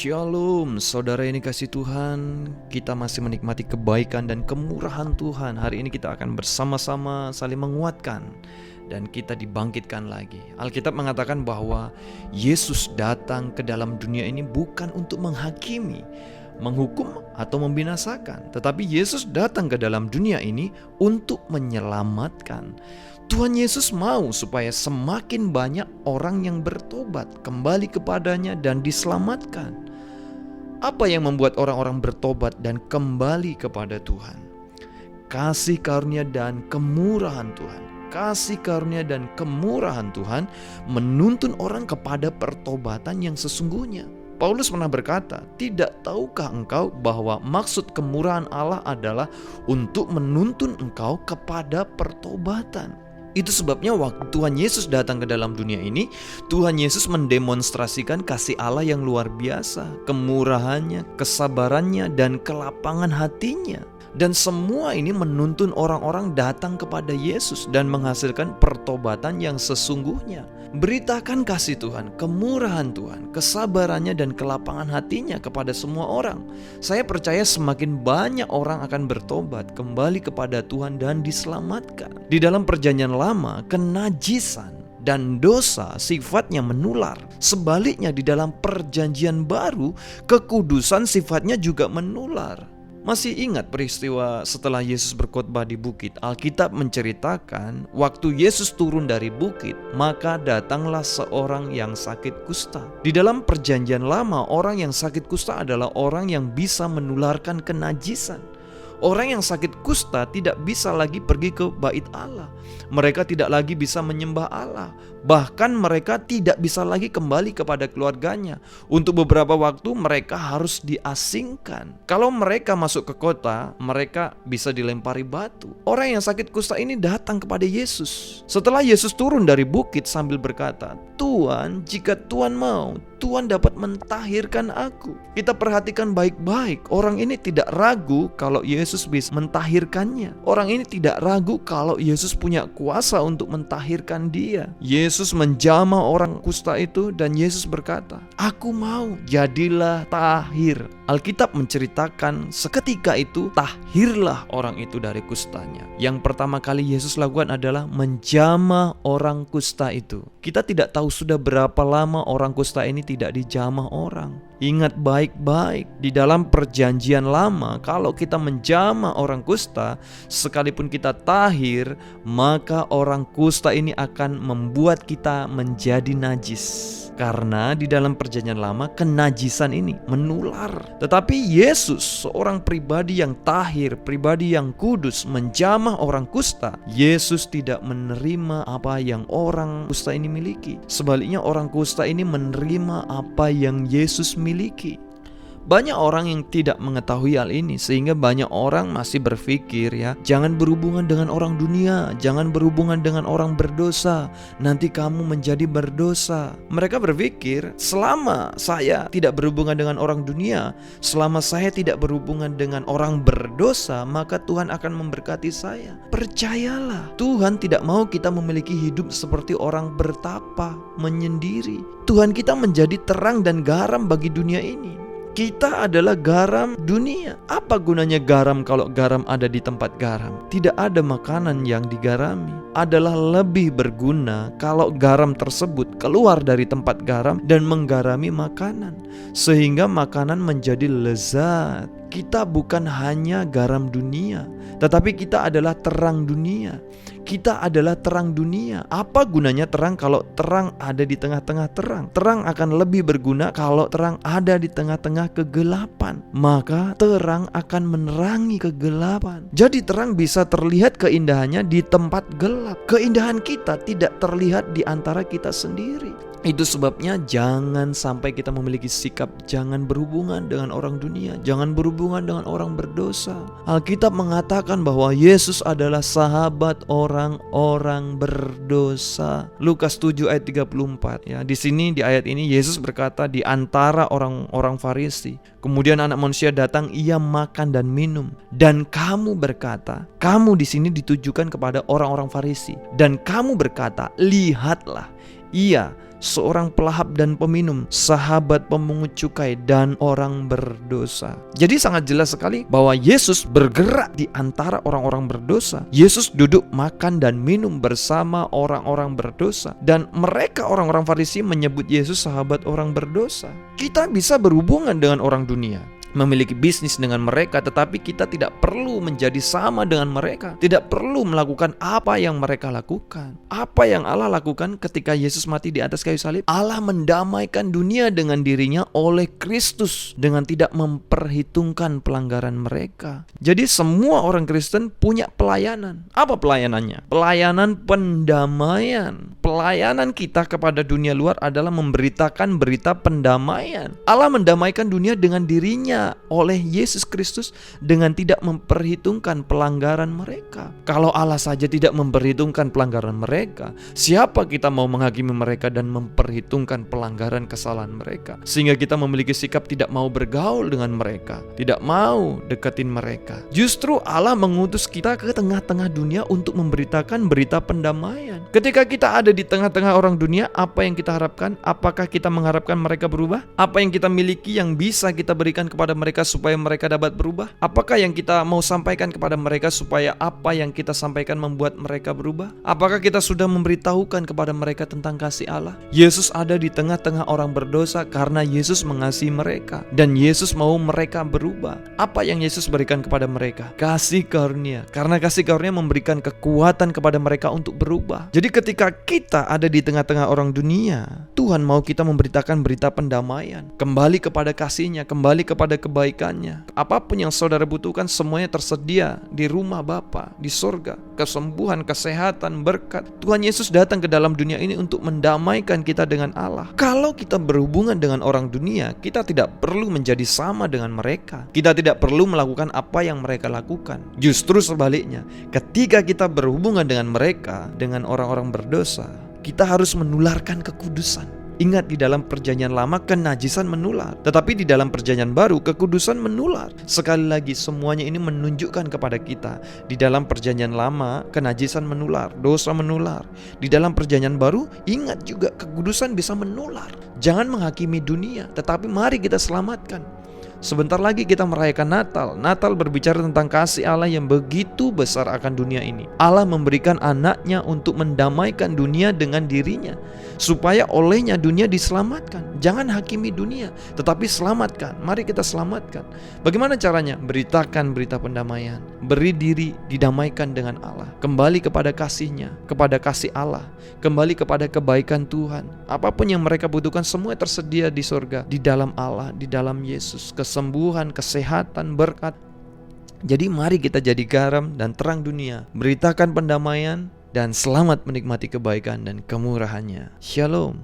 Shalom, saudara ini kasih Tuhan. Kita masih menikmati kebaikan dan kemurahan Tuhan. Hari ini kita akan bersama-sama saling menguatkan dan kita dibangkitkan lagi. Alkitab mengatakan bahwa Yesus datang ke dalam dunia ini bukan untuk menghakimi, menghukum atau membinasakan, tetapi Yesus datang ke dalam dunia ini untuk menyelamatkan. Tuhan Yesus mau supaya semakin banyak orang yang bertobat kembali kepadanya dan diselamatkan. Apa yang membuat orang-orang bertobat dan kembali kepada Tuhan? Kasih karunia dan kemurahan Tuhan. Kasih karunia dan kemurahan Tuhan menuntun orang kepada pertobatan yang sesungguhnya. Paulus pernah berkata, "Tidak tahukah engkau bahwa maksud kemurahan Allah adalah untuk menuntun engkau kepada pertobatan?" Itu sebabnya waktu Tuhan Yesus datang ke dalam dunia ini, Tuhan Yesus mendemonstrasikan kasih Allah yang luar biasa, kemurahannya, kesabarannya, dan kelapangan hatinya. Dan semua ini menuntun orang-orang datang kepada Yesus dan menghasilkan pertobatan yang sesungguhnya. Beritakan kasih Tuhan, kemurahan Tuhan, kesabarannya dan kelapangan hatinya kepada semua orang. Saya percaya semakin banyak orang akan bertobat, kembali kepada Tuhan dan diselamatkan. Di dalam perjanjian lama, kenajisan dan dosa sifatnya menular. Sebaliknya di dalam perjanjian baru, kekudusan sifatnya juga menular. Masih ingat peristiwa setelah Yesus berkhotbah di bukit? Alkitab menceritakan waktu Yesus turun dari bukit, maka datanglah seorang yang sakit kusta. Di dalam perjanjian lama, orang yang sakit kusta adalah orang yang bisa menularkan kenajisan. Orang yang sakit kusta tidak bisa lagi pergi ke bait Allah. Mereka tidak lagi bisa menyembah Allah. Bahkan mereka tidak bisa lagi kembali kepada keluarganya. Untuk beberapa waktu mereka harus diasingkan. Kalau mereka masuk ke kota, mereka bisa dilempari batu. Orang yang sakit kusta ini datang kepada Yesus. Setelah Yesus turun dari bukit sambil berkata, "Tuhan, jika Tuhan mau, Tuhan dapat mentahirkan aku." Kita perhatikan baik-baik. Orang ini tidak ragu kalau Yesus bisa mentahirkannya. Orang ini tidak ragu kalau Yesus punya kuasa untuk mentahirkan dia. Yesus menjamah orang kusta itu dan Yesus berkata, "Aku mau, jadilah tahir." Alkitab menceritakan seketika itu tahirlah orang itu dari kustanya. Yang pertama kali Yesus lakukan adalah menjamah orang kusta itu. Kita tidak tahu sudah berapa lama orang kusta ini tidak dijamah orang. Ingat baik-baik, di dalam perjanjian lama kalau kita menjamah orang kusta, sekalipun kita tahir, maka orang kusta ini akan membuat kita menjadi najis. Karena di dalam perjanjian lama kenajisan ini menular. Tetapi Yesus, seorang pribadi yang tahir, pribadi yang kudus, menjamah orang kusta. Yesus tidak menerima apa yang orang kusta ini miliki. Sebaliknya orang kusta ini menerima apa yang Yesus miliki. Banyak orang yang tidak mengetahui hal ini, sehingga banyak orang masih berpikir jangan berhubungan dengan orang dunia, jangan berhubungan dengan orang berdosa, nanti kamu menjadi berdosa. Mereka berpikir selama saya tidak berhubungan dengan orang dunia, selama saya tidak berhubungan dengan orang berdosa, maka Tuhan akan memberkati saya. Percayalah, Tuhan tidak mau kita memiliki hidup seperti orang bertapa, menyendiri. Tuhan kita menjadi terang dan garam bagi dunia ini. Kita adalah garam dunia. Apa gunanya garam kalau garam ada di tempat garam? Tidak ada makanan yang digarami. Adalah lebih berguna kalau garam tersebut keluar dari tempat garam dan menggarami makanan, sehingga makanan menjadi lezat. Kita bukan hanya garam dunia, tetapi kita adalah terang dunia. Kita adalah terang dunia. Apa gunanya terang kalau terang ada di tengah-tengah terang? Terang akan lebih berguna kalau terang ada di tengah-tengah kegelapan. Maka terang akan menerangi kegelapan. Jadi terang bisa terlihat keindahannya di tempat gelap. Keindahan kita tidak terlihat di antara kita sendiri. Itu sebabnya jangan sampai kita memiliki sikap jangan berhubungan dengan orang dunia, jangan berhubungan dengan orang berdosa. Alkitab mengatakan bahwa Yesus adalah sahabat orang-orang berdosa. Lukas 7 ayat 34 Di sini di ayat ini Yesus berkata di antara orang-orang Farisi. Kemudian Anak Manusia datang, ia makan dan minum. Dan kamu berkata, kamu di sini ditujukan kepada orang-orang Farisi. Dan kamu berkata, lihatlah, Ia seorang pelahap dan peminum, sahabat pemungut cukai dan orang berdosa. Jadi sangat jelas sekali bahwa Yesus bergerak di antara orang-orang berdosa. Yesus duduk makan dan minum bersama orang-orang berdosa, dan mereka orang-orang Farisi menyebut Yesus sahabat orang berdosa. Kita bisa berhubungan dengan orang dunia, memiliki bisnis dengan mereka, tetapi kita tidak perlu menjadi sama dengan mereka. Tidak perlu melakukan apa yang mereka lakukan. Apa yang Allah lakukan ketika Yesus mati di atas kayu salib? Allah mendamaikan dunia dengan dirinya oleh Kristus dengan tidak memperhitungkan pelanggaran mereka. Jadi semua orang Kristen punya pelayanan. Apa pelayanannya? Pelayanan pendamaian. Pelayanan kita kepada dunia luar adalah memberitakan berita pendamaian. Allah mendamaikan dunia dengan dirinya oleh Yesus Kristus dengan tidak memperhitungkan pelanggaran mereka. Kalau Allah saja tidak memperhitungkan pelanggaran mereka, siapa kita mau menghakimi mereka dan memperhitungkan pelanggaran kesalahan mereka? Sehingga kita memiliki sikap tidak mau bergaul dengan mereka, tidak mau deketin mereka. Justru Allah mengutus kita ke tengah-tengah dunia untuk memberitakan berita pendamaian. Ketika kita ada di tengah-tengah orang dunia, apa yang kita harapkan? Apakah kita mengharapkan mereka berubah? Apa yang kita miliki yang bisa kita berikan kepada mereka supaya mereka dapat berubah? Apakah yang kita mau sampaikan kepada mereka supaya apa yang kita sampaikan membuat mereka berubah? Apakah kita sudah memberitahukan kepada mereka tentang kasih Allah? Yesus ada di tengah-tengah orang berdosa karena Yesus mengasihi mereka dan Yesus mau mereka berubah. Apa yang Yesus berikan kepada mereka? Kasih karunia. Karena kasih karunia memberikan kekuatan kepada mereka untuk berubah. Jadi ketika kita ada di tengah-tengah orang dunia, Tuhan mau kita memberitakan berita pendamaian, kembali kepada kasih-Nya, kembali kepada kebaikannya. Apapun yang saudara butuhkan semuanya tersedia di rumah Bapa di sorga. Kesembuhan, kesehatan, berkat. Tuhan Yesus datang ke dalam dunia ini untuk mendamaikan kita dengan Allah. Kalau kita berhubungan dengan orang dunia, kita tidak perlu menjadi sama dengan mereka. Kita tidak perlu melakukan apa yang mereka lakukan. Justru sebaliknya, ketika kita berhubungan dengan mereka, dengan orang-orang berdosa, kita harus menularkan kekudusan. Ingat, di dalam perjanjian lama kenajisan menular, tetapi di dalam perjanjian baru kekudusan menular. Sekali lagi, semuanya ini menunjukkan kepada kita, di dalam perjanjian lama kenajisan menular, dosa menular. Di dalam perjanjian baru, ingat juga kekudusan bisa menular. Jangan menghakimi dunia, tetapi mari kita selamatkan. Sebentar lagi kita merayakan Natal. Natal berbicara tentang kasih Allah yang begitu besar akan dunia ini. Allah memberikan anaknya untuk mendamaikan dunia dengan dirinya, supaya olehnya dunia diselamatkan. Jangan hakimi dunia, tetapi selamatkan. Mari kita selamatkan. Bagaimana caranya? Beritakan berita pendamaian. Beri diri didamaikan dengan Allah. Kembali kepada kasih-Nya, kepada kasih Allah. Kembali kepada kebaikan Tuhan. Apapun yang mereka butuhkan semua tersedia di surga, di dalam Allah, di dalam Yesus. Kesembuhan, kesehatan, berkat. Jadi mari kita jadi garam dan terang dunia. Beritakan pendamaian dan selamat menikmati kebaikan dan kemurahan-Nya. Shalom.